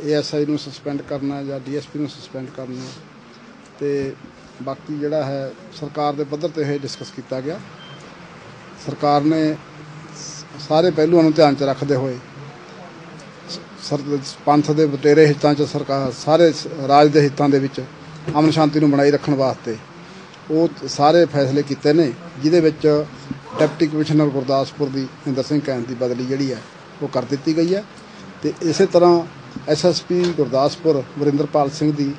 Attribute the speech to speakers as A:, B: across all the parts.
A: ASI ਨੂੰ suspend ਕਰਨਾ ਜਾਂ DSP ਨੂੰ ਸਸਪੈਂਡ ਕਰਨਾ ਤੇ ਬਾਕੀ ਜਿਹੜਾ ਹੈ ਸਰਕਾਰ ਦੇ ਪੱਧਰ ਤੇ ਇਹ ਡਿਸਕਸ ਕੀਤਾ ਗਿਆ। ਸਰਕਾਰ ਨੇ ਸਾਰੇ ਪਹਿਲੂਆਂ ਨੂੰ ਧਿਆਨ 'ਚ ਰੱਖਦੇ ਹੋਏ ਪੰਥ ਦੇ ਵਟੇਰੇ ਹਿੱਤਾਂ 'ਚ ਸਰਕਾਰ ਸਾਰੇ ਰਾਜ ਦੇ ਹਿੱਤਾਂ ਦੇ ਵਿੱਚ ਅਮਨ ਸ਼ਾਂਤੀ ਨੂੰ ਬਣਾਈ ਰੱਖਣ ਵਾਸਤੇ ਉਹ ਸਾਰੇ ਫੈਸਲੇ ਕੀਤੇ ਨੇ, ਜਿਹਦੇ ਵਿੱਚ ਡਿਪਟੀ ਕਮਿਸ਼ਨਰ ਗੁਰਦਾਸਪੁਰ ਦੀ ਇੰਦਰ ਸਿੰਘ ਕੈਂਥ ਦੀ ਬਦਲੀ ਜਿਹੜੀ ਹੈ ਉਹ ਕਰ ਦਿੱਤੀ ਗਈ ਹੈ ਤੇ ਇਸੇ ਤਰ੍ਹਾਂ SSP ਗੁਰਦਾਸਪੁਰ ਵਰਿੰਦਰਪਾਲ ਸਿੰਘ ਦੀ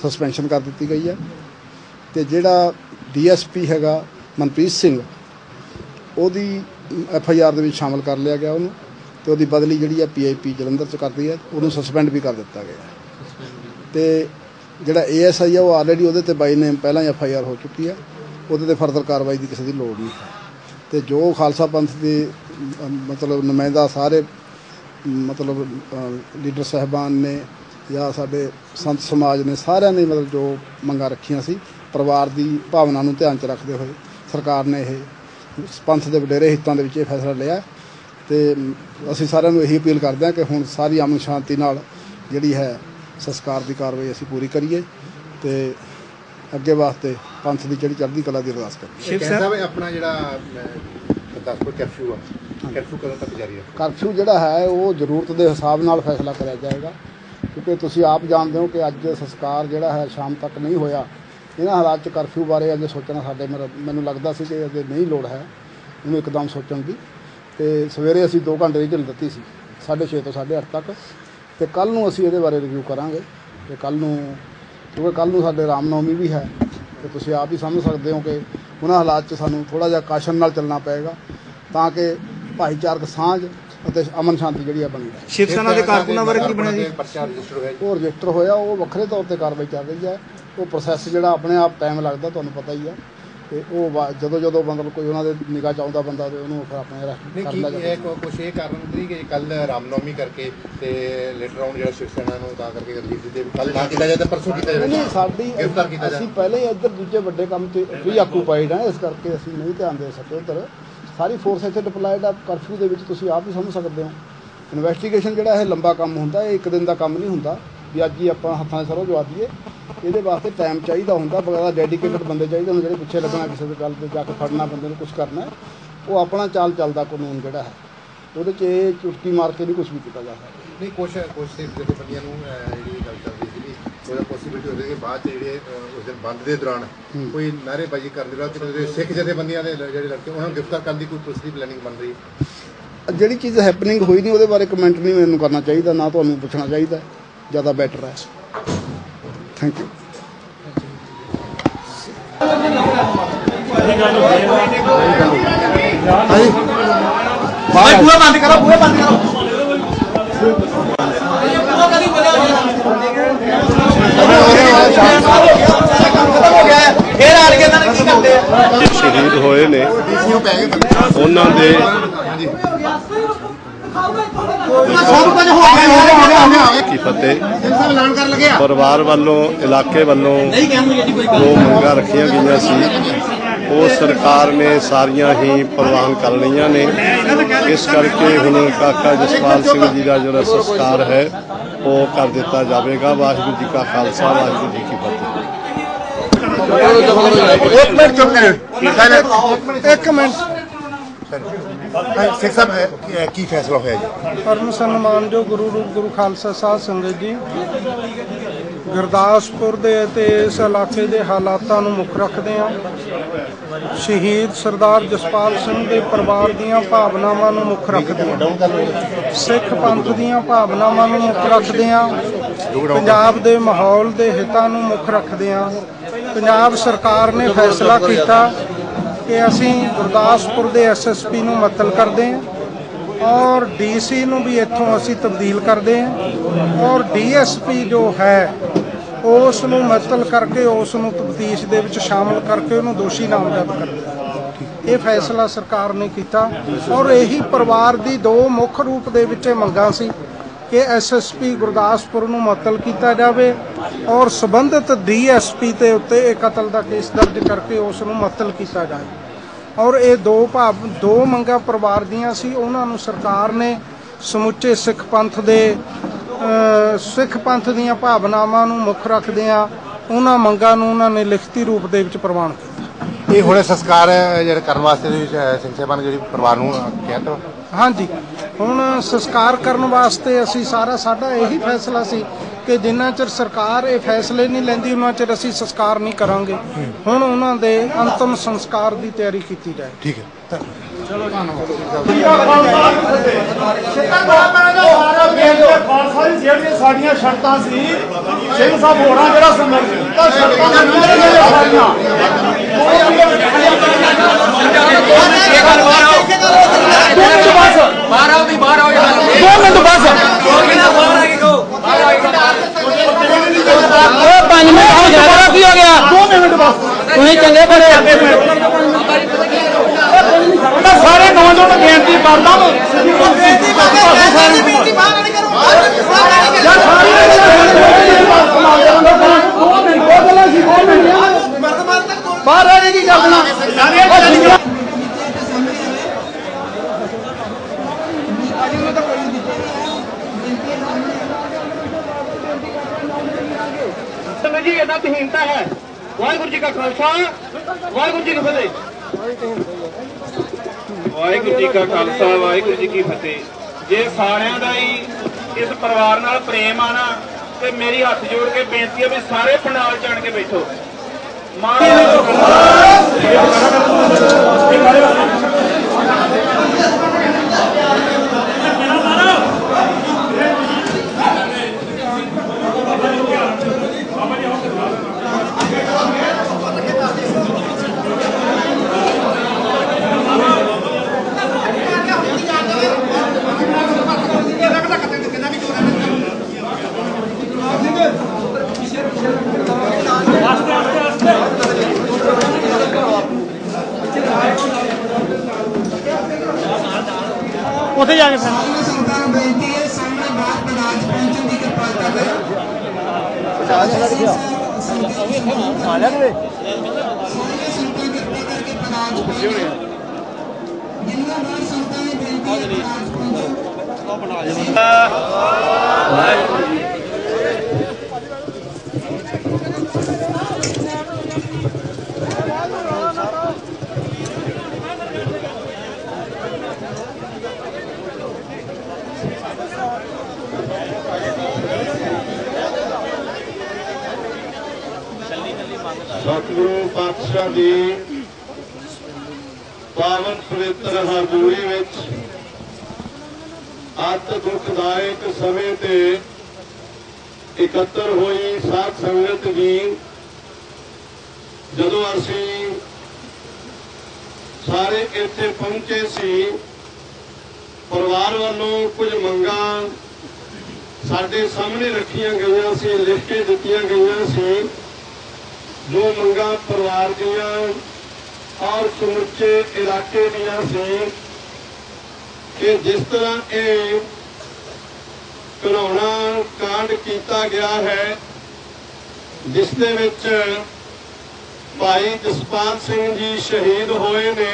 A: ਸਸਪੈਂਸ਼ਨ ਕਰ ਦਿੱਤੀ ਗਈ ਹੈ ਤੇ ਜਿਹੜਾ DSP ਹੈਗਾ ਮਨਪ੍ਰੀਤ ਸਿੰਘ ਉਹਦੀ FIR ਦੇ ਵਿੱਚ ਸ਼ਾਮਲ ਕਰ ਲਿਆ ਗਿਆ ਉਹਨੂੰ ਤੇ ਉਹਦੀ ਬਦਲੀ ਜਿਹੜੀ ਹੈ PIP ਜਲੰਧਰ 'ਚ ਕਰਦੀ ਹੈ, ਉਹਨੂੰ ਸਸਪੈਂਡ ਵੀ ਕਰ ਦਿੱਤਾ ਗਿਆ ਤੇ ਜਿਹੜਾ ASI ਆ ਉਹ ਆਲਰੇਡੀ ਉਹਦੇ ਤੇ ਬਾਈ ਨੇ ਪਹਿਲਾਂ ਹੀ FIR ਹੋ ਚੁੱਕੀ ਹੈ, ਉਹਦੇ ਤੇ ਫਰਦਰ ਕਾਰਵਾਈ ਦੀ ਕਿਸੇ ਦੀ ਲੋੜ ਨਹੀਂ ਤੇ ਜੋ ਖਾਲਸਾ ਪੰਥ ਦੇ ਮਤਲਬ ਨੁਮਾਇੰਦਾ ਸਾਰੇ ਮਤਲਬ ਲੀਡਰ ਸਾਹਿਬਾਨ ਨੇ ਜਾਂ ਸਾਡੇ ਸੰਤ ਸਮਾਜ ਨੇ ਸਾਰਿਆਂ ਨੇ ਮਤਲਬ ਜੋ ਮੰਗਾਂ ਰੱਖੀਆਂ ਸੀ ਪਰਿਵਾਰ ਦੀ ਭਾਵਨਾ ਨੂੰ ਧਿਆਨ 'ਚ ਰੱਖਦੇ ਹੋਏ ਸਰਕਾਰ ਨੇ ਇਹ ਪੰਥ ਦੇ ਵਡੇਰੇ ਹਿੱਤਾਂ ਦੇ ਵਿੱਚ ਇਹ ਫੈਸਲਾ ਲਿਆ ਤੇ ਅਸੀਂ ਸਾਰਿਆਂ ਨੂੰ ਇਹੀ ਅਪੀਲ ਕਰਦੇ ਹਾਂ ਕਿ ਹੁਣ ਸਾਰੀ ਅਮਨ ਸ਼ਾਂਤੀ ਨਾਲ ਜਿਹੜੀ ਹੈ ਸੰਸਕਾਰ ਦੀ ਕਾਰਵਾਈ ਅਸੀਂ ਪੂਰੀ ਕਰੀਏ ਤੇ ਅੱਗੇ ਵਾਸਤੇ ਪੰਥ ਦੀ ਜਿਹੜੀ ਚੜ੍ਹਦੀ ਕਲਾ ਦੀ ਅਰਦਾਸ ਕਰੀਏ।
B: ਸ਼ਿਵ ਸਾਹਿਬ ਆਪਣਾ ਜਿਹੜਾ ਗੁਰਦਾਸਪੁਰ ਕਰਫਿਊ ਆ, ਕਰਫਿਊ ਕਦੋਂ ਤੱਕ ਜਾਰੀ ਹੈ?
A: ਕਰਫਿਊ ਜਿਹੜਾ ਹੈ ਉਹ ਜ਼ਰੂਰਤ ਦੇ ਹਿਸਾਬ ਨਾਲ ਫੈਸਲਾ ਕਰਿਆ ਜਾਏਗਾ ਕਿਉਂਕਿ ਤੁਸੀਂ ਆਪ ਜਾਣਦੇ ਹੋ ਕਿ ਅੱਜ ਸੰਸਕਾਰ ਜਿਹੜਾ ਹੈ ਸ਼ਾਮ ਤੱਕ ਨਹੀਂ ਹੋਇਆ। ਇਹਨਾਂ ਹਾਲਾਤ 'ਚ ਕਰਫਿਊ ਬਾਰੇ ਅੱਗੇ ਸੋਚਣਾ ਸਾਡੇ ਮੈਨੂੰ ਲੱਗਦਾ ਸੀ ਕਿ ਅੱਗੇ ਨਹੀਂ ਲੋੜ ਹੈ ਇਹਨੂੰ ਇੱਕਦਮ ਸੋਚਣ ਦੀ ਤੇ ਸਵੇਰੇ ਅਸੀਂ 2 ਘੰਟੇ ਦੀ ਢਿੱਲ ਦਿੱਤੀ ਸੀ 6:30 ਤੋਂ 8:30 ਤੱਕ ਤੇ ਕੱਲ੍ਹ ਨੂੰ ਅਸੀਂ ਇਹਦੇ ਬਾਰੇ ਰਿਵਿਊ ਕਰਾਂਗੇ ਤੇ ਕੱਲ੍ਹ ਨੂੰ ਕਿਉਂਕਿ ਕੱਲ੍ਹ ਨੂੰ ਸਾਡੇ ਰਾਮਨੌਮੀ ਵੀ ਹੈ ਤੇ ਤੁਸੀਂ ਆਪ ਹੀ ਸਮਝ ਸਕਦੇ ਹੋ ਕਿ ਉਹਨਾਂ ਹਾਲਾਤ 'ਚ ਸਾਨੂੰ ਥੋੜ੍ਹਾ ਜਿਹਾ ਕਾਸ਼ਨ ਨਾਲ ਚੱਲਣਾ ਪਏਗਾ ਤਾਂ ਕਿ ਭਾਈਚਾਰਕ ਸਾਂਝ ਅਤੇ ਅਮਨ ਸ਼ਾਂਤੀ ਜਿਹੜੀ ਆ ਬਣੀ ਰਹੇ।
C: ਸ਼ਿਵ ਸੈਨਾ ਦੇ ਕਾਰਕੁਨਾਂ ਬਾਰੇ ਕੀ ਬਣਿਆ ਜੀ?
A: ਉਹ ਰਜਿਸਟਰ ਹੋਇਆ, ਉਹ ਵੱਖਰੇ ਤੌਰ ਤੇ ਕਾਰਵਾਈ ਚੱਲ ਰਹੀ ਹੈ। ਉਹ ਪ੍ਰੋਸੈਸ ਜਿਹੜਾ ਆਪਣੇ ਆਪ ਟਾਈਮ ਲੱਗਦਾ ਤੁਹਾਨੂੰ ਪਤਾ ਹੀ ਆ ਤੇ ਉਹ ਜਦੋਂ ਮਤਲਬ ਕੋਈ ਉਹਨਾਂ ਦੇ ਨਿਗਾਹ 'ਚ ਆਉਂਦਾ ਬੰਦਾ ਤੇ ਉਹਨੂੰ ਫਿਰ ਆਪਣੇ ਅਰੈਸਟ ਕਰ ਲਿਆ ਜਾਂਦਾ।
B: ਕੁਛ ਇਹ ਕਾਰਨ ਨਹੀਂ ਕਿ ਕੱਲ ਰਾਮਨੌਮੀ ਕਰਕੇ ਤੇ ਲੇਟਰ ਆਉਣ ਜਿਹੜਾ ਸ਼ਿਵ ਸੈਨਾ ਨੂੰ ਤਾਂ ਕਰਕੇ ਰਿਲੀਜ਼ ਦਿੱਤੇ ਕੱਲ ਨਾ ਕੀਤਾ ਜਾਂਦਾ ਪਰਸੋਂ ਕੀਤਾ ਜਾਵੇ
A: ਨਹੀਂ ਸਾਡੀ ਅਸੀਂ ਪਹਿਲਾਂ ਹੀ ਇੱਧਰ ਦੂਜੇ ਵੱਡੇ ਕੰਮ 'ਚ ਵੀ ਆਕੂਪਾਈਡ ਆ ਇਸ ਕਰਕੇ ਅਸੀਂ ਨਹੀਂ ਧਿਆਨ ਦੇ ਸਕੇ ਉੱਧਰ। ਸਾਰੀ ਫੋਰਸ ਇੱਥੇ ਡਿਪਲਾਈਡ ਆ ਕਰਫਿਊ ਦੇ ਵਿੱਚ ਤੁਸੀਂ ਆਪ ਹੀ ਸਮਝ ਸਕਦੇ ਹੋ। ਇਨਵੈਸਟੀਗੇਸ਼ਨ ਜਿਹੜਾ ਇਹ ਲੰਬਾ ਕੰਮ ਹੁੰਦਾ, ਇਹ ਇੱਕ ਦਿਨ ਦਾ ਕੰਮ ਨਹੀਂ ਹੁੰਦਾ ਵੀ ਅੱਜ ਹੀ ਆਪਾਂ ਹੱਥਾਂ 'ਚ ਸਰੋਂ ਜਵਾ ਦਈਏ। ਇਹਦੇ ਵਾਸਤੇ ਟਾਈਮ ਚਾਹੀਦਾ ਹੁੰਦਾ, ਬੜਾ ਡੈਡੀਕੇਟਡ ਬੰਦੇ ਚਾਹੀਦੇ ਹੁੰਦੇ ਜਿਹੜੇ ਪਿੱਛੇ ਲੱਗਣਾ ਕਿਸੇ ਦੇ ਗੱਲ 'ਤੇ ਜਾ ਕੇ ਫੜਨਾ ਬੰਦੇ ਨੂੰ ਕੁਛ ਕਰਨਾ ਉਹ ਆਪਣਾ ਚਾਲ ਚੱਲਦਾ ਕਾਨੂੰਨ ਜਿਹੜਾ ਹੈ ਉਹਦੇ 'ਚ ਇਹ ਚੁਟਕੀ ਮਾਰ ਕੇ ਨਹੀਂ ਕੁਛ ਵੀ ਕੀਤਾ ਜਾ ਸਕਦਾ।
B: ਨਹੀਂ ਕੁਛ ਜਥੇਬੰਦੀਆਂ ਨੂੰ ਜਿਹੜੀ ਗੱਲ ਚੱਲ ਰਹੀ ਸੀਗੀ ਉਹਦਾ ਪੋਸੀਬਿਲਿਟੀ ਹੋ ਰਹੀ ਕਿ ਬਾਅਦ 'ਚ ਜਿਹੜੇ ਉਸ ਦਿਨ ਬੰਦ ਦੇ ਦੌਰਾਨ ਕੋਈ ਨਾਅਰੇਬਾਜ਼ੀ ਕਰਨ ਦੇ ਬਾਅਦ ਸਿੱਖ ਜਥੇਬੰਦੀਆਂ ਦੇ ਜਿਹੜੇ ਲੜਕੇ ਉਹਨਾਂ ਨੂੰ ਗ੍ਰਿਫਤਾਰ ਕਰਨ ਦੀ ਕੋਈ ਪੁਲਿਸ ਦੀ ਪਲੈਨਿੰਗ ਬਣ ਰਹੀ ਹੈ?
A: ਜਿਹੜੀ ਚੀਜ਼ ਹੈਪਨਿੰਗ ਹੋਈ ਨਹੀਂ ਉਹਦੇ ਬਾਰੇ ਕਮੈਂਟ ਨਹੀਂ ਮੈਨੂੰ ਕਰਨਾ ਚਾਹੀਦਾ, ਨਾ ਤੁਹਾਨੂੰ ਪੁੱਛਣਾ ਚਾਹੀਦਾ, ਜ਼ਿਆਦਾ ਬੈਟਰ ਹੈ। Thank you.
C: ਬੂਹਾ ਬੰਦ ਕਰੋ, ਬੂਹਾ ਬੰਦ ਕਰੋ।
D: शहीद होए ने उन्होंने की फतेह परिवार वालों इलाके वालों जो मंगां रखिया गई सी वो सरकार ने सारिया ही प्रवान कर लिया ने। इस करके हुण काका जसपाल सिंह जी का जो संस्कार है वो कर दिता जाएगा। वाहिगुरू जी का खालसा, वाहिगुरू जी की फतेह।
A: एक मिनट
B: सिख साहब की फैसला होया जी?
E: परम सन्मानयोग गुरु रूप गुरु खालसा साध संगत जी गुरदासपुर दे ते इस इलाके दे हालातां नूं मुख रखदे हां। शहीद सरदार जसपाल सिंह दे परिवार दीआं भावनावां नूं मुख रखदे हां, सिख पंथ दीआं भावनावां नूं मुख रखदे हां, पंजाब दे माहौल दे हितां नूं मुख रखदे हां। पंजाब सरकार ने फैसला किया कि असीं गुरदासपुर दे SSP नूं मुअत्तल करदे हां और DC नूं भी इत्थों असीं तब्दील करदे हां और DSP जो है उस नूं मुअत्तल करके उस नूं तफ्तीश दे विच शामिल करके उहनूं दोषी नामजद करदे। ये फैसला सरकार ने किया और यही परिवार की 2 मुख रूप दे विच मंगां सी कि SSP गुरदासपुर नूं मुअत्तल किया जाए और संबंधित DSP के उत्ते कतल का केस दर्ज करके उस नूं मुअत्तल किया जाए। और ये 2 मंगां परिवार दियां सी, उन्हां नूं सरकार ने समुचे सिख पंथ दे ਸਿੱਖ ਪੰਥ ਦੀਆਂ ਭਾਵਨਾਵਾਂ ਨੂੰ ਮੁੱਖ ਰੱਖਦਿਆਂ ਉਹਨਾਂ ਮੰਗਾਂ ਨੂੰ ਉਹਨਾਂ ਨੇ ਲਿਖਤੀ ਰੂਪ ਦੇ ਵਿੱਚ ਪ੍ਰਵਾਨ ਕੀਤਾ।
B: ਇਹ ਹੁਣੇ ਸੰਸਕਾਰ ਜਿਹੜਾ ਕਰਨ ਵਾਸਤੇ ਤੁਸੀਂ ਸਿੰਘ ਸਾਹਿਬਾਨ ਜਿਹੜੀ ਪਰਿਵਾਰ ਨੂੰ ਕਿਹਾ ਤਾਂ
E: ਹਾਂਜੀ, ਹੁਣ ਸੰਸਕਾਰ ਕਰਨ ਵਾਸਤੇ ਅਸੀਂ ਸਾਡਾ ਇਹੀ ਫੈਸਲਾ ਸੀ ਕਿ ਜਿੰਨਾ ਚਿਰ ਸਰਕਾਰ ਇਹ ਫੈਸਲੇ ਨਹੀਂ ਲੈਂਦੀ ਉਹਨਾਂ ਚਿਰ ਅਸੀਂ ਸੰਸਕਾਰ ਨਹੀਂ ਕਰਾਂਗੇ। ਹੁਣ ਉਹਨਾਂ ਦੇ ਅੰਤਮ ਸੰਸਕਾਰ ਦੀ ਤਿਆਰੀ ਕੀਤੀ ਜਾਏ।
B: ਠੀਕ ਹੈ।
C: ਜਿਹੜੀਆਂ ਸਾਡੀਆਂ ਸ਼ਰਤਾਂ ਸੀ ਸਿੰਘ ਸਾਹਿਬ ਹੋਰਾਂ ਜਿਹੜਾ ਸੰਘਰਸ਼ ਕੀਤਾ ਸ਼ਰਤਾਂ
F: चंगे बड़े
C: ਸਾਰੇ ਨੌਜਵਾਨਾਂ ਨੂੰ ਬੇਨਤੀ ਕਰਦਾ
F: बाहर आने की करना
C: जी इतना तहीनता है। वाहिगुरू जी का खालसा वाहिगुरू जी की फतेह।
G: ਵਾਹਿਗੁਰੂ ਜੀ ਕਾ ਖਾਲਸਾ ਵਾਹਿਗੁਰੂ ਜੀ ਕੀ ਫਤਿਹ। ਜੇ ਸਾਰਿਆਂ ਦਾ ਹੀ ਇਸ ਪਰਿਵਾਰ ਨਾਲ ਪ੍ਰੇਮ ਆ ਨਾ ਤੇ ਮੇਰੀ ਹੱਥ ਜੋੜ ਕੇ ਬੇਨਤੀ ਹੈ ਵੀ ਸਾਰੇ ਪੰਡਾਲ ਚੜ ਕੇ ਬੈਠੋ।
C: ਉੱਥੇ ਜਾ ਕੇ ਫਿਰ
D: ਸਤਿਗੁਰੂ ਪਾਤਸ਼ਾਹ ਦੀ ਪਾਵਨ ਪਵਿੱਤਰ ਹਜ਼ੂਰੀ ਵਿੱਚ ਅਤ ਦੁਖਦਾਇਕ ਸਮੇਂ ਤੇ ਇਕੱਤਰ ਹੋਈ ਸਾਧ ਸੰਗਤ ਜੀ, ਜਦੋਂ ਅਸੀਂ ਸਾਰੇ ਇੱਥੇ ਪਹੁੰਚੇ ਸੀ, ਪਰਿਵਾਰ ਵੱਲੋਂ ਕੁਝ ਮੰਗਾਂ ਸਾਡੇ ਸਾਹਮਣੇ ਰੱਖੀਆਂ ਗਈਆਂ ਸੀ, ਲਿਖ ਕੇ ਦਿੱਤੀਆਂ ਗਈਆਂ ਸੀ। जो मंगा परिवार दियां और समुचे इलाके दियां सी कि जिस तरह ये घिनौना कांड किया गया है, जिस दे विच भाई जसपाल सिंह जी शहीद होए ने,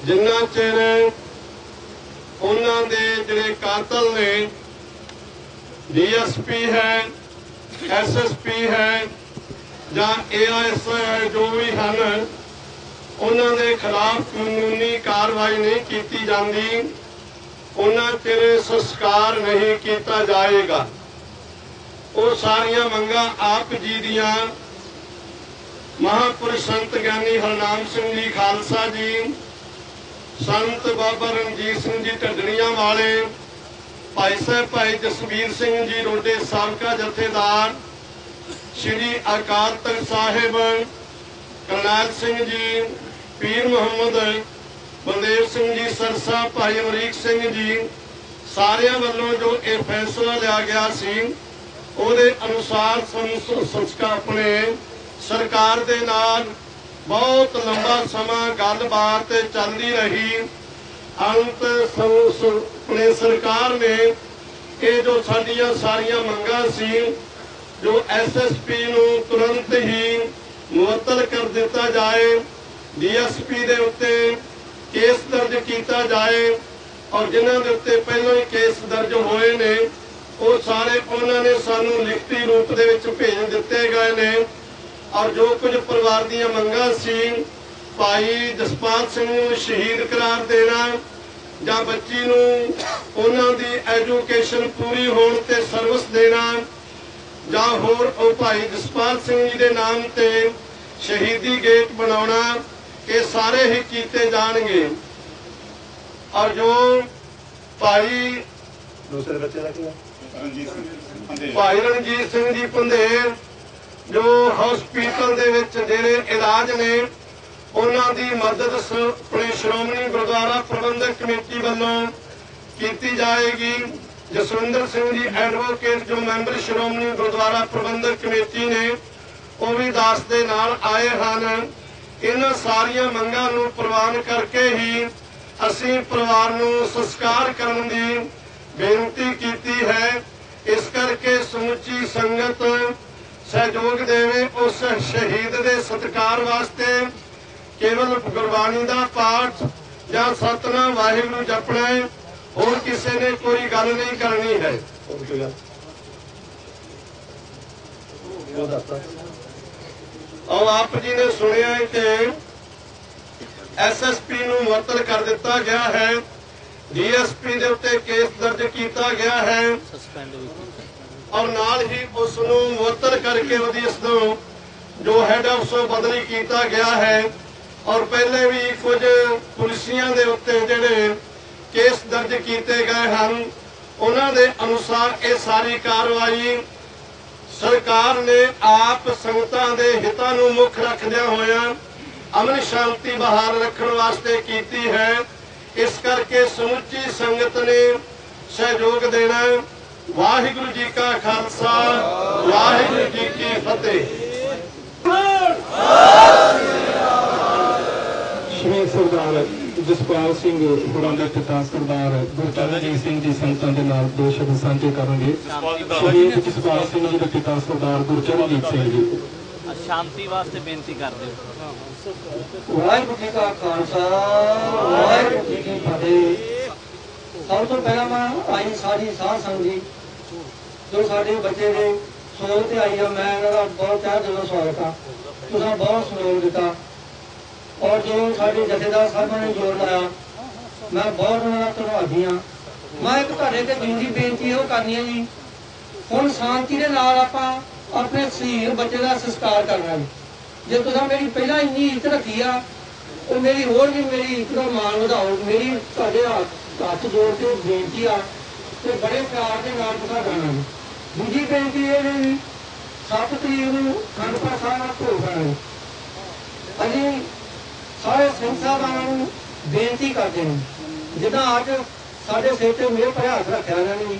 D: जिन्ना चिर उन्हां दे जिहड़े कातल ने DSP है, SSP है ਜਾਂ AIS ਜੋ ਵੀ ਹਨ, ਉਹਨਾਂ ਦੇ ਖਿਲਾਫ ਕਾਨੂੰਨੀ ਕਾਰਵਾਈ ਨਹੀਂ ਕੀਤੀ ਜਾਂਦੀ, ਉਹਨਾਂ ਚਿਰ ਸੰਸਕਾਰ ਨਹੀਂ ਕੀਤਾ ਜਾਏਗਾ। ਉਹ ਸਾਰੀਆਂ ਮੰਗਾਂ ਆਪ ਜੀ ਦੀਆਂ ਮਹਾਂਪੁਰਸ਼ ਸੰਤ ਗਿਆਨੀ ਹਰਨਾਮ ਸਿੰਘ ਜੀ ਖਾਲਸਾ ਜੀ, ਸੰਤ ਬਾਬਾ ਰਣਜੀਤ ਸਿੰਘ ਜੀ ਢੱਡਣੀਆਂ ਵਾਲੇ, ਭਾਈ ਸਾਹਿਬ ਭਾਈ ਜਸਵੀਰ ਸਿੰਘ ਜੀ ਰੋਡੇ ਸਾਬਕਾ ਜਥੇਦਾਰ, श्री अकाल तख्त साहिब करनैल सिंह जी, पीर मुहम्मद बलदेव सिंह जी सरसा, भाई अमरीक सिंह जी, सारियां वालों जो ये फैसला लिया गया सी, उहदे अनुसार संस्कार अपने सरकार दे नाल बहुत लंबा समा गलबात चलती रही। अंत अपने सरकार ने ये जो साडियां सारियां मंगां सी, जो SSP नूं तुरंत ही मुअत्तल कर दिता जाए, DSP दे उत्ते केस दर्ज किया जाए और जिन्हां दे उत्ते पहलों ही केस दर्ज होए ने
F: ਉਹ ਸਾਰੇ ਉਹਨਾਂ ਨੇ ਸਾਨੂੰ ਲਿਖਤੀ ਰੂਪ ਦੇ ਵਿੱਚ ਭੇਜ ਦਿੱਤੇ ਗਏ ਨੇ। ਔਰ ਜੋ ਕੁਝ ਪਰਿਵਾਰ ਦੀਆਂ ਮੰਗਾਂ ਸੀ, ਭਾਈ ਜਸਪਾਲ ਸਿੰਘ ਨੂੰ ਸ਼ਹੀਦ ਕਰਾਰ ਦੇਣਾ ਜਾਂ ਬੱਚੀ ਨੂੰ ਉਹਨਾਂ ਦੀ ਐਜੂਕੇਸ਼ਨ ਪੂਰੀ ਹੋਣ ਤੇ ਸਰਵਿਸ ਦੇਣਾ ਜਾਂ ਹੋਰ ਉਹ ਭਾਈ ਜਸਪਾਲ ਸਿੰਘ ਜੀ ਦੇ ਨਾਮ ਤੇ ਸ਼ਹੀਦੀ ਗੇਟ ਬਣਾਉਣਾ, ਇਹ ਸਾਰੇ ਹੀ ਕੀਤੇ ਜਾਣਗੇ। ਔਰ ਜੋ ਭਾਈ ਦੂਸਰੇ ਬੱਚੇ ਦਾ ਕੀ ਭਾਈ ਰਣਜੀਤ ਸਿੰਘ ਜੀ ਪੰਧੇਰ ਜੋ ਹਸਪੀਟਲ ਦੇ ਵਿੱਚ ਜਿਹੜੇ ਇਲਾਜ ਨੇ, ਉਹਨਾਂ ਦੀ ਮਦਦ ਆਪਣੇ ਸ਼੍ਰੋਮਣੀ ਗੁਰਦੁਆਰਾ ਪ੍ਰਬੰਧਕ ਕਮੇਟੀ ਵੱਲੋਂ ਕੀਤੀ ਜਾਏਗੀ। ਜਸਵਿੰਦਰ ਸਿੰਘ ਜੀ ਐਡਵੋਕੇਟ ਜੋ ਮੈਂਬਰ ਸ਼੍ਰੋਮਣੀ ਗੁਰਦੁਆਰਾ ਪ੍ਰਬੰਧਕ ਕਮੇਟੀ ਨੇ, ਉਹ ਵੀ ਦਾਸ ਦੇ ਨਾਲ ਆਏ ਹਨ। ਇਹਨਾਂ ਸਾਰੀਆਂ ਮੰਗਾਂ ਨੂੰ ਪ੍ਰਵਾਨ ਕਰਕੇ ਹੀ ਅਸੀਂ ਪਰਿਵਾਰ ਨੂੰ ਸੰਸਕਾਰ ਕਰਨ ਦੀ ਬੇਨਤੀ ਕੀਤੀ ਹੈ। ਇਸ ਕਰਕੇ ਸਮੁੱਚੀ ਸੰਗਤ ਸਹਿਯੋਗ ਦੇਵੇ। ਉਸ ਸ਼ਹੀਦ ਦੇ ਸਤਿਕਾਰ ਵਾਸਤੇ ਕੇਵਲ ਗੁਰਬਾਣੀ ਦਾ ਪਾਠ ਜਾਂ ਸਤਨਾਮ ਵਾਹਿਗੁਰੂ ਜਪਣਾ ਹੈ, ਹੋਰ ਕਿਸੇ ਨੇ ਕੋਈ ਗੱਲ ਨਹੀਂ ਕਰਨੀ ਹੈ। ਔਰ ਆਪ ਜੀ ਨੇ ਸੁਣਿਆ ਹੈ ਕਿ ਐਸਐਸਪੀ ਨੂੰ ਮੁਅੱਤਲ ਕਰ ਦਿੱਤਾ ਗਿਆ ਹੈ, ਡੀਐਸਪੀ ਦੇ ਉੱਤੇ ਕੇਸ ਦਰਜ ਕੀਤਾ ਗਿਆ ਹੈ ਔਰ ਨਾਲ ਹੀ ਉਸ ਨੂੰ ਮੁਅੱਤਲ ਕਰਕੇ ਉਹਦੀ ਇਸ ਤੋਂ ਜੋ ਹੈਡ ਆਫ ਸੋ ਬਦਲੀ ਕੀਤਾ ਗਿਆ ਹੈ। ਔਰ ਪਹਿਲੇ ਵੀ ਕੁਝ ਪੁਲਿਸੀਆਂ ਦੇ ਉੱਤੇ ਜਿਹੜੇ ਕੇਸ ਦਰਜ ਕੀਤੇ ਗਏ ਹਨ, ਉਹਨਾਂ ਦੇ ਅਨੁਸਾਰ ਇਹ ਸਾਰੀ ਕਾਰਵਾਈ ਸਰਕਾਰ ਨੇ ਆਪ ਸੰਗਤਾਂ ਦੇ ਹਿੱਤਾਂ ਨੂੰ ਮੁੱਖ ਰੱਖਦਿਆਂ ਹੋਇਆਂ ਅਮਨ ਸ਼ਾਂਤੀ ਬਹਾਲ ਰੱਖਣ ਵਾਸਤੇ ਕੀਤੀ ਹੈ। ਇਸ ਕਰਕੇ ਸਮੁੱਚੀ ਸੰਗਤ ਨੇ ਸਹਿਯੋਗ ਦੇਣਾ। ਵਾਹਿਗੁਰੂ ਜੀ ਕਾ ਖਾਲਸਾ, ਵਾਹਿਗੁਰੂ ਜੀ ਕੀ ਫਤਿਹ।
E: ਸ਼ਹੀਦ ਸਰਦਾਰ ਜਸਪਾਲ ਸਿੰਘ ਹੋਰਾਂ ਦੇ ਪਿਤਾ ਸਰਦਾਰ ਗੁਰਚਰਨਜੀਤ ਸਿੰਘ ਜੀ ਸੰਗਤਾਂ ਦੇ ਨਾਲ ਦੋ ਸ਼ਬਦ ਸਾਂਝੇ ਕਰਨਗੇ। ਸ਼ਹੀਦ ਜਸਪਾਲ ਸਿੰਘ ਜੀ ਦੇ ਪਿਤਾ ਸਰਦਾਰ ਗੁਰਚਰਨਜੀਤ ਸਿੰਘ ਜੀ
H: ਸ਼ਾਂਤੀ ਵਾਸਤੇ ਬੇਨਤੀ ਕਰਦੇ ਹੋ।
I: ਵਾਹਿਗੁਰੂ ਜੀ ਕਾ ਖਾਲਸਾ, ਵਾਹਿਗੁਰੂ ਜੀ ਕੀ ਫਤਿਹ। ਸਭ ਤੋਂ ਪਹਿਲਾਂ ਮੈਂ ਆਈ ਸਾਰੀ ਸਾਧ ਸੰਗਤ ਜੀ ਜੋ ਸਾਡੇ ਬੱਚੇ ਦੇ ਸੋਗ ਤੇ ਆਈ ਆ, ਮੈਂ ਇਹਨਾਂ ਦਾ ਬਹੁਤ ਤਹਿ ਦਿਲੋਂ ਸਵਾਗਤ ਆ। ਤੁਸੀਂ ਬਹੁਤ ਸਹਿਯੋਗ ਦਿੱਤਾ ਔਰ ਜੋ ਸਾਡੇ ਜਥੇਦਾਰ ਸਾਹਿਬਾਂ ਨੇ ਜੋਰ ਲਾਇਆ, ਮੈਂ ਬਹੁਤ ਉਹਨਾਂ ਦਾ ਧੰਨਵਾਦੀ ਹਾਂ। ਮੈਂ ਇੱਕ ਤੁਹਾਡੇ ਤੇ ਜ਼ਰੂਰੀ ਬੇਨਤੀ ਉਹ ਕਰਨੀ ਹੈ ਜੀ, ਹੁਣ ਸ਼ਾਂਤੀ ਦੇ ਨਾਲ ਆਪਾਂ ਆਪਣੇ ਸ਼ਹੀਦ ਬੱਚੇ ਦਾ ਸੰਸਕਾਰ ਕਰਨਾ ਜੀ। ਜੇ ਤੁਸੀਂ ਮੇਰੀ ਪਹਿਲਾਂ ਇੰਨੀ ਇੱਜ਼ਤ ਰੱਖੀ ਆ, ਉਹ ਮੇਰੀ ਹੋਰ ਵੀ ਮੇਰੀ ਇੱਜ਼ਤ ਦਾ ਮਾਣ ਵਧਾਓ। ਮੇਰੀ ਤੁਹਾਡੇ ਹੱਥ ਜੋੜ ਕੇ ਬੇਨਤੀ ਆ ਤੇ ਬੜੇ ਪਿਆਰ ਦੇ ਨਾਲ ਤੁਸੀਂ ਕਰਨਾ ਜੀ। ਦੂਜੀ ਬੇਨਤੀ ਇਹ ਜੀ, 7 ਤਰੀਕ ਨੂੰ ਅਖੰਡ ਪਾਠ ਸਾਹਿਬ ਦਾ ਭੋਗ ਹੈ। ਅਸੀਂ ਸਾਰੇ ਸਿੰਘ ਸਾਹਿਬਾਂ ਨੂੰ ਬੇਨਤੀ ਕਰਦੇ ਹਾਂ, ਜਿੱਦਾਂ ਅੱਜ ਸਾਡੇ ਸਿਰ ਤੇ ਮੇਰ ਭਰਿਆ ਹੱਥ ਰੱਖਿਆ ਇਹਨਾਂ ਨੇ,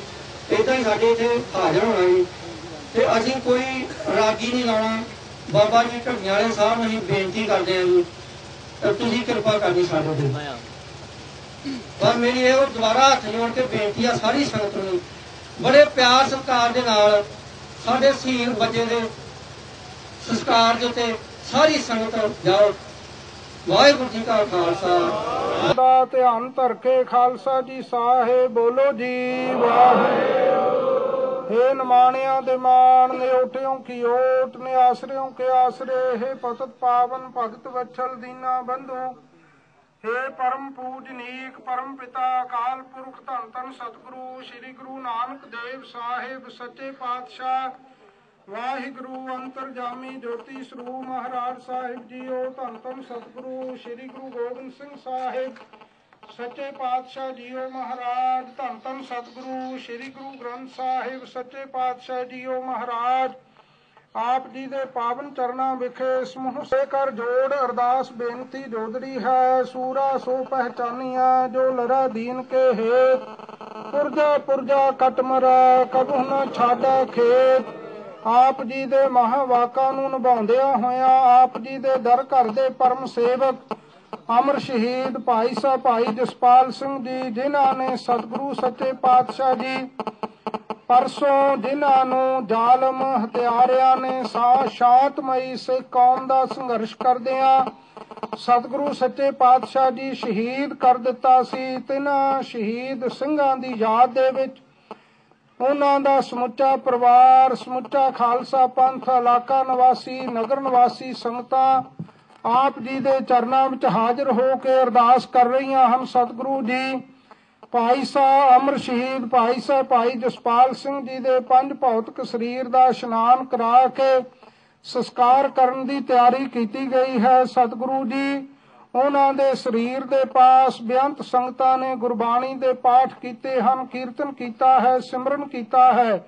I: ਇੱਦਾਂ ਹੀ ਸਾਡੇ ਇੱਥੇ ਹਾਜ਼ਰ ਹੋਣਾ ਜੀ। ਤੇ ਅਸੀਂ ਕੋਈ ਰਾਗੀ ਨਹੀਂ ਲਾਉਣਾ। ਬਾਬਾ ਜੀ ਢੱਡੀਆਂ ਵਾਲੇ ਸਾਹਿਬ ਨੂੰ ਅਸੀਂ ਬੇਨਤੀ ਕਰਦੇ ਹਾਂ ਜੀ, ਤੁਸੀਂ ਕਿਰਪਾ ਕਰਨੀ ਸਾਡੇ ਤੇ। ਪਰ ਮੇਰੀ ਇਹ ਦੁਬਾਰਾ ਹੱਥ ਜੋੜ ਕੇ ਬੇਨਤੀ ਆ ਸਾਰੀ ਸੰਗਤ ਨੂੰ, ਬੜੇ ਪਿਆਰ ਸਤਿਕਾਰ ਦੇ ਨਾਲ ਸਾਡੇ ਸ਼ਹੀਦ ਬੱਚੇ ਦੇ ਸੰਸਕਾਰ ਦੇ ਉੱਤੇ ਸਾਰੀ ਸੰਗਤ ਜਾਓ। ਵਾਹਿਗੁਰੂ ਜੀ ਕਾ ਖਾਲਸਾ।
E: ਦਾ ਧਿਆਨ ਧਰ ਕੇ ਖਾਲਸਾ ਜੀ ਸਾਹਿਬ ਬੋਲੋ ਜੀ ਵਾਹਿਗੁਰੂ। हे नमाणिया दे मान, ने ओटियों की ओट, ने आसरियों के आसरे, हे पतत पावन भगत वत्सल दीना बंधु, हे परम पूजनीक परम पिता अकाल पुरख धन धन सतगुरु श्री गुरु नानक देव साहिब सच्चे पातशाह वाहिगुरु अंतरजामी ज्योति स्वरूप महाराज साहिब जीओ, धन धन सतगुरु श्री गुरु गोबिंद सिंह साहिब सच्चे पातशाह जीओ महाराज, धन धन सतगुरु श्री गुरु ग्रंथ साहिब सच्चे पातशाह जीओ महाराज। आप जी दे पावन चरणा विखे समूह से कर जोड़ अरदास बेनती जोदरी है। सूरा सो पहचानिया जो लरा दीन के हेत, पुरजा पुरजा कट मरा कबू न छाड़ा खेत। आप जी दे महावाका नूं निभाउंदियां होया, आप जी दे दर घर दे परम सेवक अमर शहीद भाई साहब भाई जसपाल सिंह जी, जिन्हां ने सतगुरु सच्चे पातशाह जी परसों जिन्हां नूं जालम हत्यारियां ने शांतमई सिख कौम दा संघर्ष करदियां सतगुरु सच्चे पातशाह जी शहीद कर दिता सी, तिन्हां शहीद ਸਿੰਘਾਂ ਦੀ याद दे विच ਉਹਨਾਂ ਦਾ ਸਮੁੱਚਾ ਪਰਿਵਾਰ, ਸਮੁੱਚਾ ਖਾਲਸਾ ਪੰਥ, ਇਲਾਕਾ ਨਿਵਾਸੀ, ਨਗਰ ਨਿਵਾਸੀ ਸੰਗਤਾਂ ਆਪ ਜੀ ਦੇ ਚਰਨਾਂ ਵਿੱਚ ਹਾਜ਼ਰ ਹੋ ਕੇ ਅਰਦਾਸ ਕਰ ਰਹੀਆਂ ਹਨ। ਸਤਿਗੁਰੂ ਜੀ ਭਾਈ ਸਾਹਿਬ ਅਮਰ ਸ਼ਹੀਦ ਭਾਈ ਸਾਹਿਬ ਭਾਈ ਜਸਪਾਲ ਸਿੰਘ ਜੀ ਦੇ ਪੰਜ ਭੌਤਿਕ ਸਰੀਰ ਦਾ ਇਸ਼ਨਾਨ ਕਰਾ ਕੇ ਸੰਸਕਾਰ ਕਰਨ ਦੀ ਤਿਆਰੀ ਕੀਤੀ ਗਈ ਹੈ। ਸਤਿਗੁਰੂ ਜੀ ਉਹਨਾਂ ਦੇ ਸਰੀਰ ਦੇ ਪਾਸ ਬੇਅੰਤ ਸੰਗਤਾਂ ਨੇ ਗੁਰਬਾਣੀ ਦੇ ਪਾਠ ਕੀਤੇ ਹਨ, ਕੀਰਤਨ ਕੀਤਾ ਹੈ, ਸਿਮਰਨ ਕੀਤਾ ਹੈ।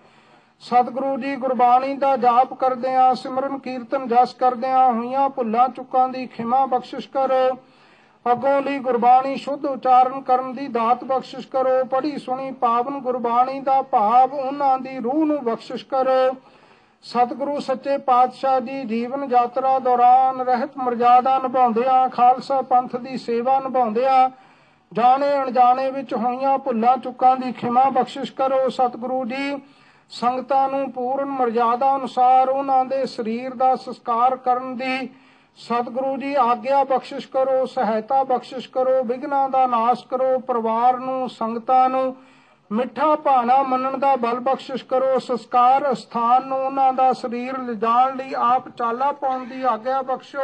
E: ਸਤਿਗੁਰੂ ਜੀ ਗੁਰਬਾਣੀ ਦਾ ਜਾਪ ਕਰਦਿਆਂ, ਸਿਮਰਨ ਕੀਰਤਨ ਜਸ ਕਰਦਿਆਂ ਹੋਈਆਂ ਭੁੱਲਾਂ ਚੁੱਕਾਂ ਦੀ ਖਿਮਾ ਬਖਸ਼ਿਸ਼ ਕਰੋ। ਅੱਗੋਂ ਲਈ ਗੁਰਬਾਣੀ ਸ਼ੁੱਧ ਉਚਾਰਨ ਕਰਨ ਦੀ ਦਾਤ ਬਖਸ਼ਿਸ਼ ਕਰੋ। ਪੜ੍ਹੀ ਸੁਣੀ ਪਾਵਨ ਗੁਰਬਾਣੀ ਦਾ ਭਾਵ ਉਹਨਾਂ ਦੀ ਰੂਹ ਨੂੰ ਬਖਸ਼ਿਸ਼ ਕਰੋ। ਸਤਿਗੁਰੂ ਸੱਚੇ ਪਾਤਸ਼ਾਹ ਜੀ ਜੀਵਨ ਯਾਤਰਾ ਦੌਰਾਨ ਰਹਿਤ ਮਰਜ਼ਾਦਾ ਨਿਭਾਉਂਦਿਆਂ, ਖਾਲਸਾ ਪੰਥ ਦੀ ਸੇਵਾ ਨਿਭਾਉਂਦਿਆਂ ਜਾਣੇ ਅਣਜਾਣੇ ਵਿੱਚ ਹੋਈਆਂ ਭੁੱਲਾਂ ਚੁੱਕਾਂ ਦੀ ਖਿਮਾ ਬਖਸ਼ਿਸ਼ ਕਰੋ। ਸਤਿਗੁਰੂ ਜੀ ਸੰਗਤਾਂ ਨੂੰ ਪੂਰਨ ਮਰਜ਼ਾਦਾ ਅਨੁਸਾਰ ਉਹਨਾਂ ਦੇ ਸਰੀਰ ਦਾ ਸੰਸਕਾਰ ਕਰਨ ਦੀ ਸਤਿਗੁਰੂ ਜੀ ਆਗਿਆ ਬਖਸ਼ਿਸ਼ ਕਰੋ, ਸਹਾਇਤਾ ਬਖਸ਼ਿਸ਼ ਕਰੋ, ਵਿਘਨਾਂ ਦਾ ਨਾਸ਼ ਕਰੋ। ਪਰਿਵਾਰ ਨੂੰ, ਸੰਗਤਾਂ ਨੂੰ ਮਿੱਠਾ ਭਾਣਾ ਮੰਨਣ ਦਾ ਬਲ ਬਖਸ਼ਿਸ਼ ਕਰੋ। ਸੰਸਕਾਰ ਸਥਾਨ ਨੂੰ ਉਹਨਾਂ ਦਾ ਸਰੀਰ ਲਿਜਾਣ ਲਈ ਆਪ ਚਾਲਾ ਪਾਉਣ ਦੀ ਆਗਿਆ ਬਖਸ਼ੋ।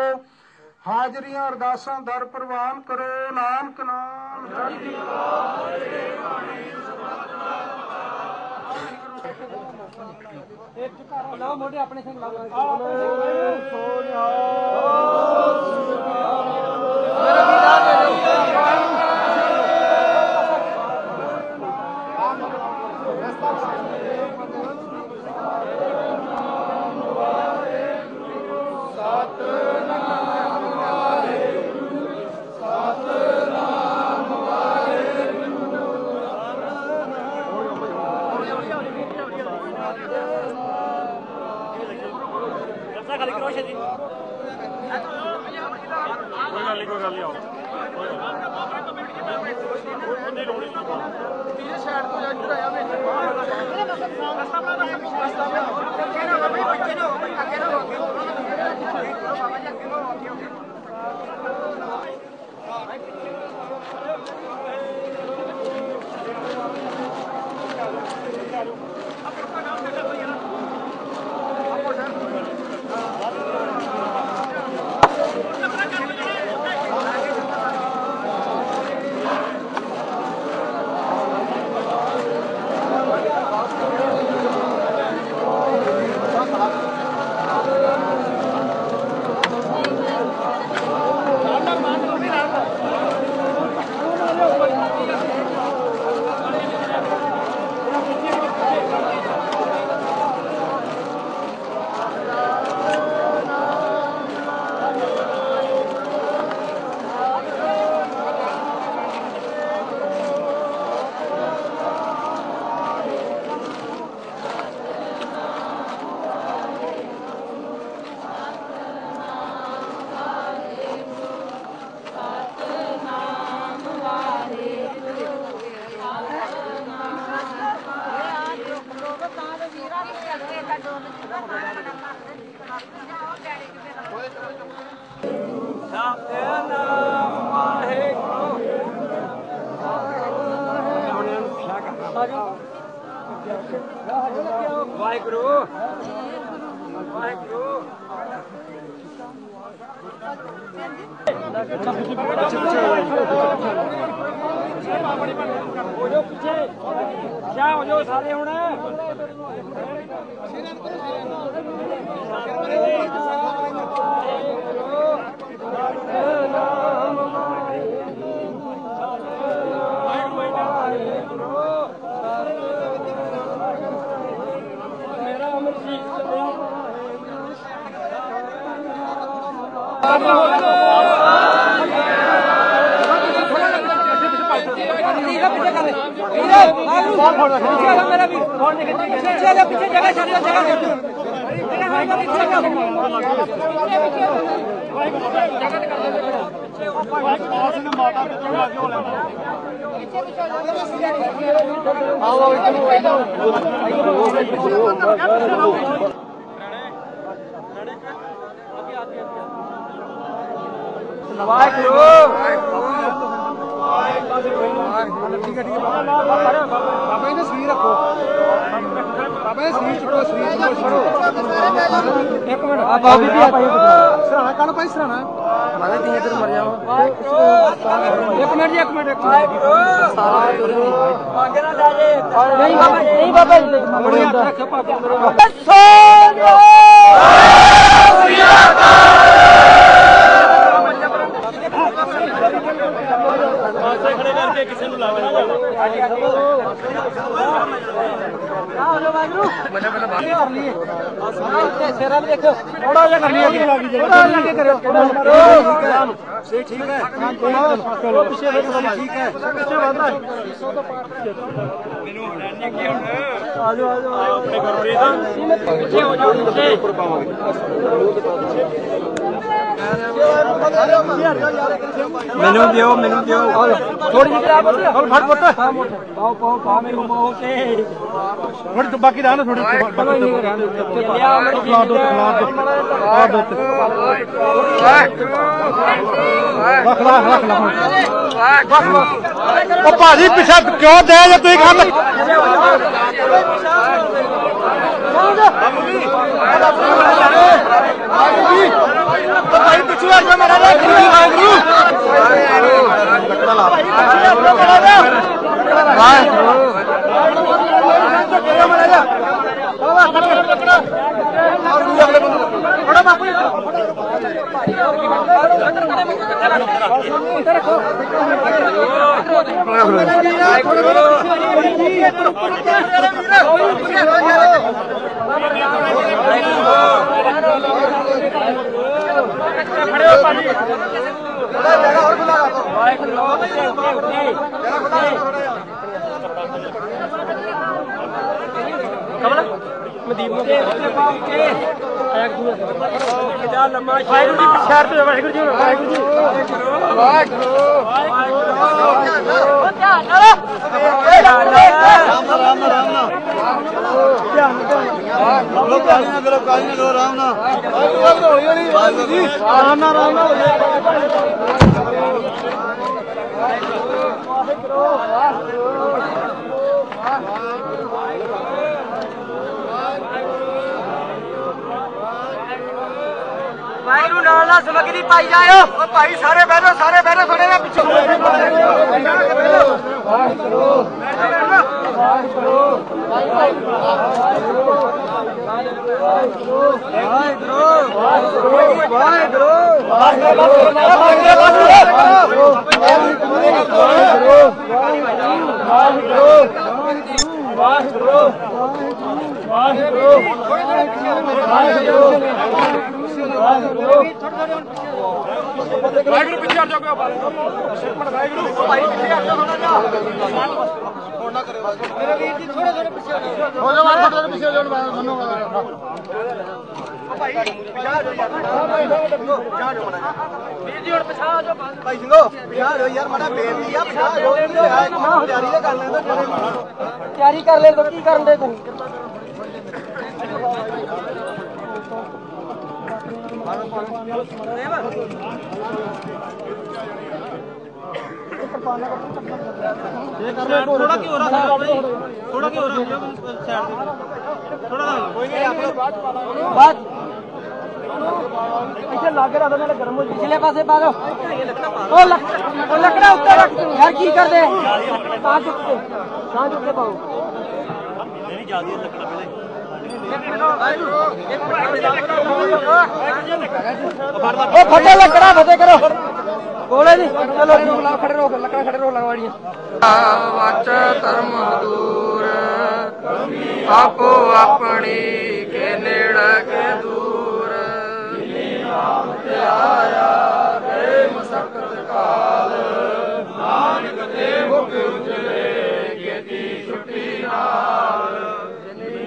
E: ਹਾਜ਼ਰੀਆਂ ਅਰਦਾਸਾਂ ਦਰ ਪ੍ਰਵਾਨ ਕਰੋ। ਨਾਨਕ ਨਾਮ ਚੜ੍ਹਦੀ ਕਲਾ ਇੱਕ ਘਰ ਲਾਓ, ਮੋਢੇ ਆਪਣੇ ਸਿੰਘ ਲਾਓ।
I: ਵਾਹਿਗੁਰੂ ਵਾਹਿਗੁਰੂ ਹੋ ਜਾਓ ਪਿੱਛੇ ਕਿਆ ਹੋ ਜਾਓ ਸਾਰੇ ਹੁਣ मेरा भी पीछे जगह
E: ठीक है बाबा जी सही रखो बाबा जी सही चुको छोड़ो एक मिनट आप भी सराहना काल भाई सराहना माने तीन इधर मर जाओ एक मिनट जी आगे ना जाए नहीं बाबा बढ़िया रखो पापा खड़े करके किसी को लावा सेरा भी देखो थोड़ा सा कर लिया करो ठीक है चलो पीछे ठीक है पीछे बढ़ रहा है आ जाओ अपने घर पीछे हो जाओ ऊपर पावांगे मेनू दियो थोड़ी जी आप फट फट पाओ मेरे मुंह से थोड़ी बाकी रहना थोड़ी भाजी पिछा क्यों दे तु भाई पिछू आ जा मेरा वाहिगुरू नाल नाल समग्री पाई जाओ भाई सारे बहनो थोड़े ना पिछे वाहिगुरू पीछे हट जाओ वाहिगुरू भाई पीछे हट जाओ थोड़ा ना करे मेरे वीर जी थोड़े पीछे हो जाओ मार थोड़े पीछे हो जाओ मनोगा भाई पीछे आ जाओ यार वीर जी और पीछे आ जाओ भाई सिंघो पीछे आ जाओ यार माड़ा बेइज्जती आ पीछे आ जाओ तैयारी कर ले तो की करन दे तू थोड़ा क्यों हो रहा थोड़ा कोई नहीं आप लोग बात ऐसे लागे रहा था मैंने गर्म हो पिछले पासे पा दो ओ लकड़ा ऊपर रख यार की कर दे कहां झुकते पाओ नहीं जा दिया लकड़ा पहले ओ फटे लकड़ा फटे करो बोले जी चलो खड़े रहो लकड़ा खड़े रहो लगवाड़ियां वाच धर्म दूर आपो अपनी के नेड़ा के दूर नाम ते आया गए मसकत काल नानक ते मुख उजले केती छुट्टी नाल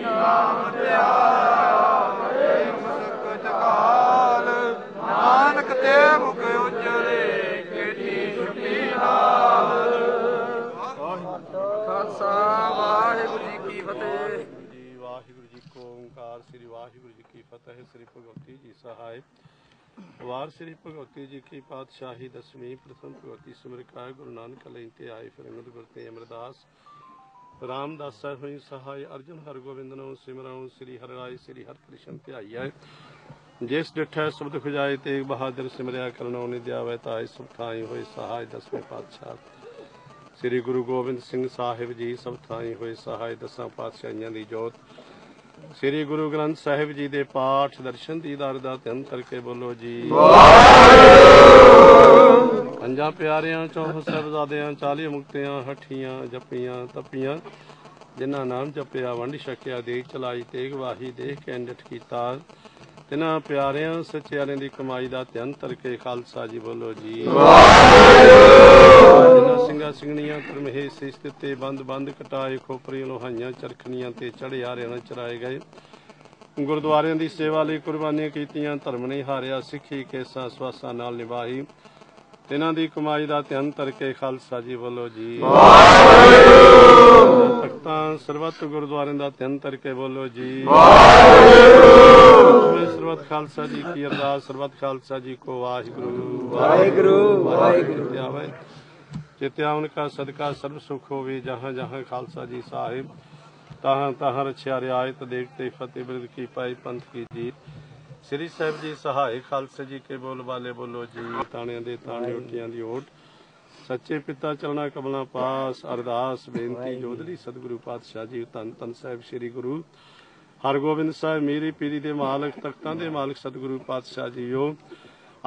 E: नाम ते आया गए मसकत काल नानक ते मुख उजले केती छुट्टी नाल खालसा वाहिगुरू जी की फतेह
D: वाहिगुरू जी को ओंकार श्री वाहिगुरू जी की फतेह श्री भगवती जी सहाय वार श्री भगवती जी की पातशाही 10वीं प्रथम भगवती सिमरकाय गुरु नानक लई ते आए फिर अंगद गुरते अमरदास रामदास हुई सहाय अर्जुन हर गोविंद नो सिमरऊं श्री हर राय श्री हर कृष्ण ध्याई है जिस डिठै शब्द खुजाए तेग बहादुर सिमरिया करनो निद्यावै ताय सब थाई होए सहाय 10वें पातशाह श्री गुरु गोबिंद सिंह साहिब जी सब थाई होए सहाय 10 पातशाहियां दी जोत श्री गुरु ग्रंथ साहिब जी दे पाठ दर्शन दीदार दा ध्यान करके बोलो जी पंजा प्यारियां 4 साहिबजादियां 40 मुक्तियां हठियां जपियां तपियां जिन्हां नाम जपिया वंड छकिया देख चलाई तेग वाही देख के अंडठ कीता जिन्हां प्यारियां सच्चियारियां दी कमाई दा ध्यान करके खालसा जी बोलो जी जिन्हां ਸਿੰਘਾਂ ਸਿੰਘਣੀਆਂ ਧਰਮਹੇ ਸੀਸ ਦਿੱਤੇ ਬੰਦ ਬੰਦ ਕਟਾਏ ਖੋਪਰੀਆਂ ਲੋਹਾਈਆਂ ਚਰਖਣੀਆਂ ਤੇ ਚੜੇ ਆਰਿਆਂ ਨਾਲ ਚਰਾਏ ਗਏ ਗੁਰਦੁਆਰਿਆਂ ਦੀ ਸੇਵਾ ਲਈ ਕੁਰਬਾਨੀਆਂ ਕੀਤੀਆਂ ਧਰਮ ਨਹੀਂ ਹਾਰਿਆ ਸਿੱਖੀ ਕੇਸਾਂ ਸਵਾਸਾਂ ਨਾਲ ਨਿਭਾਈ ਤਿਨਾਂ ਦੀ ਕਮਾਈ ਦਾ ਧਿਆਨ ਕਰਕੇ ਖਾਲਸਾ ਜੀ ਬੋਲੋ ਜੀ ਤਖਤਾਂ ਸਰਬੱਤ ਗੁਰਦੁਆਰਿਆਂ ਦਾ ਧਿਆਨ ਕਰਕੇ ਬੋਲੋ ਜੀ ਸਰਬੱਤ ਖਾਲਸਾ ਜੀ ਕੀ ਅਰਦਾਸ ਸਰਬੱਤ ਖਾਲਸਾ ਜੀ ਕੋ ਵਾਹਿਗੁਰੂ ਵਾਹਿਗੁਰੂ ਵਾਹਿਗੁਰੂ जित्या उनका सदका सर्व सुख होवे जहाँ जहाँ खालसा जी साहिब तहाँ तहाँ रक्षा रियायत देखते फतेह बिरद की पाई पंथ की जीत श्री साहिब जी सहाय खालसा जी के बोल वाले बोलो जी ताने दे ताने उठियां दी ओट सच्चे पिता चलना कमला पास अरदास बेनती जोधरी सतगुरु पातशाह जी धन धन साहिब श्री गुरु हरगोबिंद साहिब मेरी पीरी दे मालक तख्तां दे मालक सतगुरु पातशाह जी हो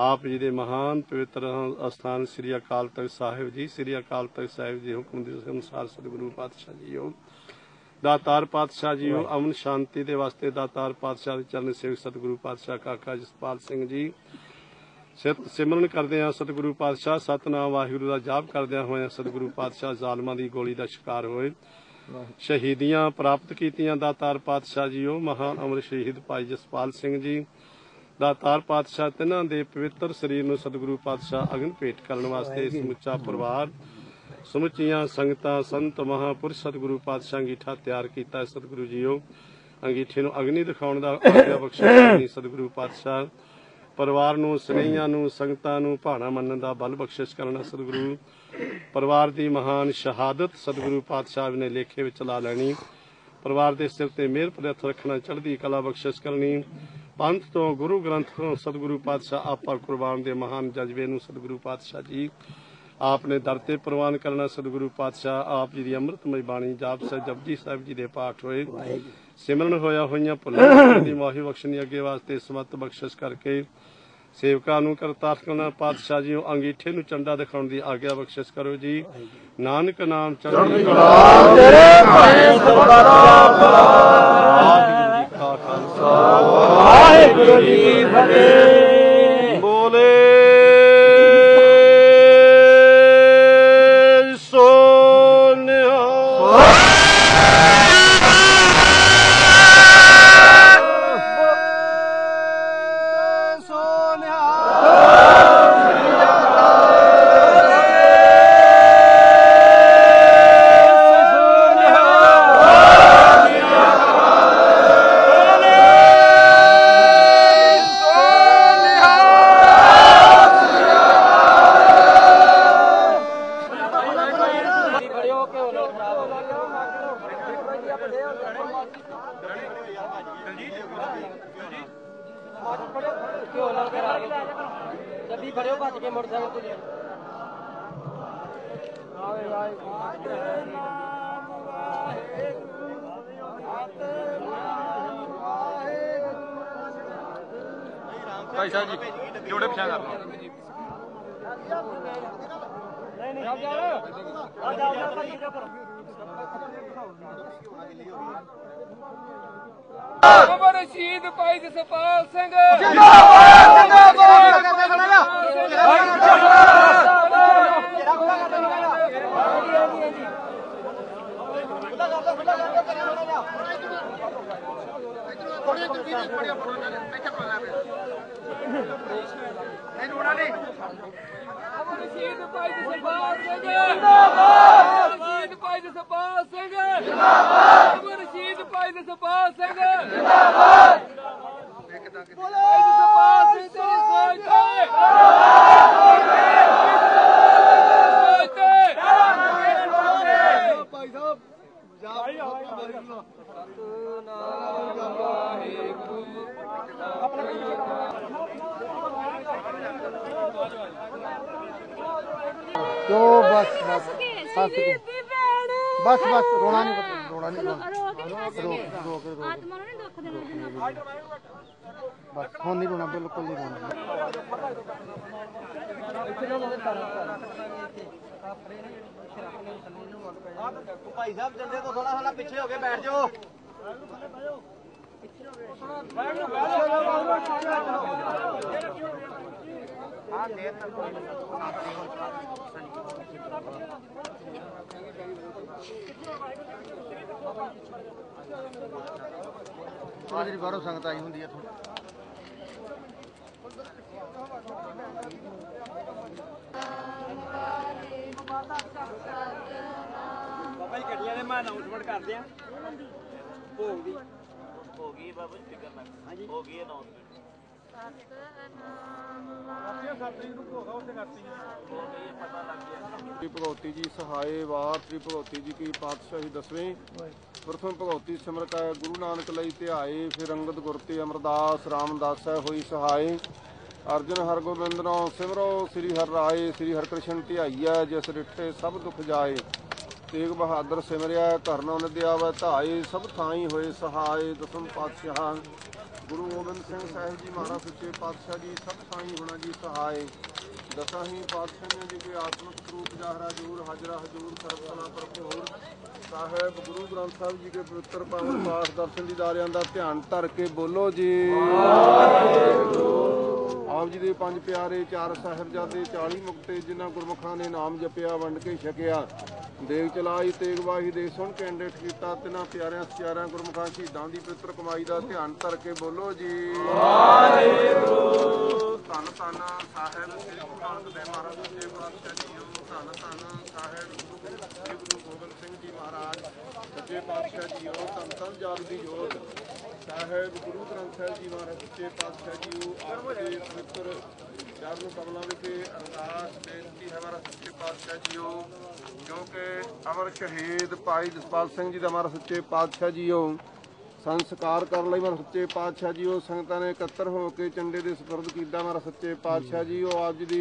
D: आप जी दे महान पवित्र अस्थान श्री अकाल तख्त साहिब जी श्री अकाल तख्त साहिब जी हुक्म दे अनुसार सतगुरु पातशाह जी हो दातार पातशाह जी हो अमन शांति दे वास्ते दातार पातशाह चरण सेवक सतगुरु पातशाह काका जसपाल सिंह जी सिमरन करदे हैं सतगुरु पातशाह सतनाम वाहिगुरू दा जाप करदे होए सतगुरु पातशाह जालमां दी गोली दा शिकार होए शहीदियां प्राप्त कीतियां दातार पातशाह जी हो महान अमर शहीद भाई जसपाल सिंह जी दातार पातशाह तिन्हां दे पवित्र शरीर नूं सतगुरु पातशाह अग्न भेट करन वास्ते समुचा परिवार समुचियां संगतां संत महापुरुष सतगुरु पातशाह अंगीठा तैयार कीता सतगुरु जीओ अंगीठे नूं अग्नि दिखाउण दा आग्या बख्शिश करनी सतगुरु पातशाह परिवार नूं स्नेहियां नूं संगतां नूं भाणा मनण दा बल बख्शिश करना सतगुरु परिवार दी महान शहादत सतगुरु पातशाह ने लेखे विच ला लैनी परिवार दे सिर ते मेहर प्रयत रखना चढ़दी कला बख्शिश करनी पंथ तो गुरु ग्रंथ तो सतगुरु पातशाह आपा कुर्बान दे महान जज्बे नूं सतगुरु पातशाह जी आपने दर ते प्रवान करना सतगुरु पातशाह आप जी दी अमृतमय बाणी जाप साहिब जपजी साहिब जी दे पाठ होए सिमरन होया होईयां भुल्लां दी माफी बख्शनी अगे वास्ते समत बख्शिश करके सेवकां नूं करतार करना पातशाह जी अंगीठे नूं चंडा दिखाउण दी आग्या बख्शिश करो जी नानक नाम चढ़दी कला तेरे भाए सरदारा वाहिगुरू जी का खालसा वाहिगुरू जी की फतेह बोले
G: भाई साहब जी जोड़े पिछा कर
J: अमर शहीद भाई जसपाल सिंह जिंदाबाद शहीद भाई जसपाल सिंह जिंदाबाद शहीद भाई जसपाल सिंह जिंदाबाद अमर शहीद भाई जसपाल सिंह जिंदाबाद जसपाल सिंह तेरी सोच
A: जो बस बस बस बस रोना नहीं रोना नहीं बस फोन नहीं रोना बिल्कुल नहीं रोना
K: भाई साहब जल्दी तो थोड़ा थोड़ा पीछे हो गए बैठ जाओ
A: जी बाहरों संगत आई होंगी
K: बाबा जी गड्डियां ने मैं अनाउंसमेंट कर दिया भोग दी
H: हो गई बाबा जी फिक्र ना हो गई अनाउंसमेंट
L: श्री भगवती जी सहाय वार श्री भगवती जी की पातशाही 10वें प्रथम भगवती सिमरत है गुरु नानक लई ध्याए फिर अंगद गुरते अमरदास रामदास है होई सहाय अर्जुन हरगोबिंद नौ सिमरो श्री हर राय श्री हरकृष्ण ध्याईया जिस रिठे सब दुख जाए तेग बहादुर सिमरिया करनो नदिया व धाए सब थाई होए सहाय दसम पातशाह गुरु गोबिंद सिंह साहिब जी महाराज सच्चे पातशाह जी सब थाई होना जी सहाय दसा ही पातशाह जी के आत्मक स्वरूप जाहरा जूर हाजरा हजूर सरसला भरपूर साहेब गुरु ग्रंथ साहिब जी के पवित्र पावन पाठ दर्शन दीदारियां का ध्यान धर के बोलो जी आप जी के 5 प्यारे 4 साहिबजादे 40 मुक्ते जिन्हां गुरमुखां ने नाम जपिया वंड के छकिया देग चलाई तेग वाही दे सुन के अंडेठ कीता तिन्हां प्यारियां सचारियां गुरमुखां शहीदां दी पवित्र कमाई का ध्यान धर के बोलो जी धन धन साहिब श्री गुरु नानक देव महाराज सच्चे पातशाह जी धन धन साहिब गुरु गोबिंद सिंह जी महाराज सच्चे पातशाह जी धन धन जागदी जोत साहिब गुरु ग्रंथ साहिब जी महाराज सच्चे पातशाह जी आपके पवित्र चरण कमलों विखे अरदास बेनती है हमारा सच्चे पातशाह जी क्योंकि अमर शहीद भाई जसपाल सिंह जी का हमारा सच्चे पातशाह जी संस्कार कर ਲਈ ਮਾਰਾ सच्चे पातशाह जी संगतां ने इकट्ठर होकर चंडे के सपुरद किया मारा सच्चे पातशाह जी आप जी की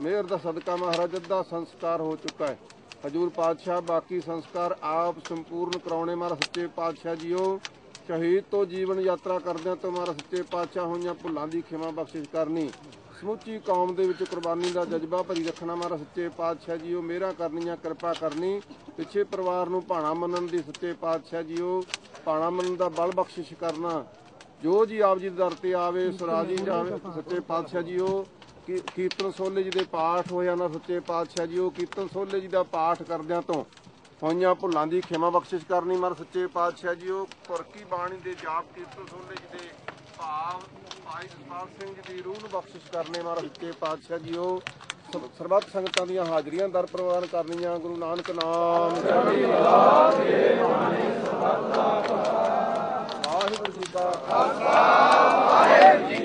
L: मेहर का सदका महाराज अद्धा संस्कार हो चुका है हजूर पातशाह बाकी संस्कार आप संपूर्ण कराने मारा सच्चे पातशाह जी शहीद तो जीवन यात्रा करदे तो मारा सच्चे पातशाह होइयां भुलां दी खिमा बख्शिश करनी समूची कौम दे विच कुर्बानी का जज्बा भरी रखना मारा सच्चे पातशाह जी मेहरां करनियां कृपा करनी पिछे परिवार नूं भाणा मनन दी सच्चे पातशाह जी भाणा मनन दा बल बख्शिश करना जो जी आप जी दर ते आवे सुराजी जावे सच्चे पातशाह जी कीर्तन सोले जी दे पाठ होया ना सच्चे पातशाह जी कीर्तन सोले जी दा पाठ करदियां तो होइयां भुलां दी खिमा बख्शिश करनी मारा सच्चे पातशाह जी पुरकी बाणी दे जाप कीर्तन सोले जी दे भाव भाई जसपाल सिंह जी की रूह नूं बख्शिश करने मारा सच्चे पातशाह जी ਸਰਬੱਤ ਸੰਗਤਾਂ ਦੀਆਂ ਹਾਜ਼ਰੀਆਂ ਦਰ ਪ੍ਰਵਾਨ ਕਰਨੀਆਂ ਗੁਰੂ ਨਾਨਕ ਨਾਮ ਵਾਹਿਗੁਰੂ ਜੀ ਕਾ ਖਾਲਸਾ ਵਾਹਿਗੁਰੂ ਜੀ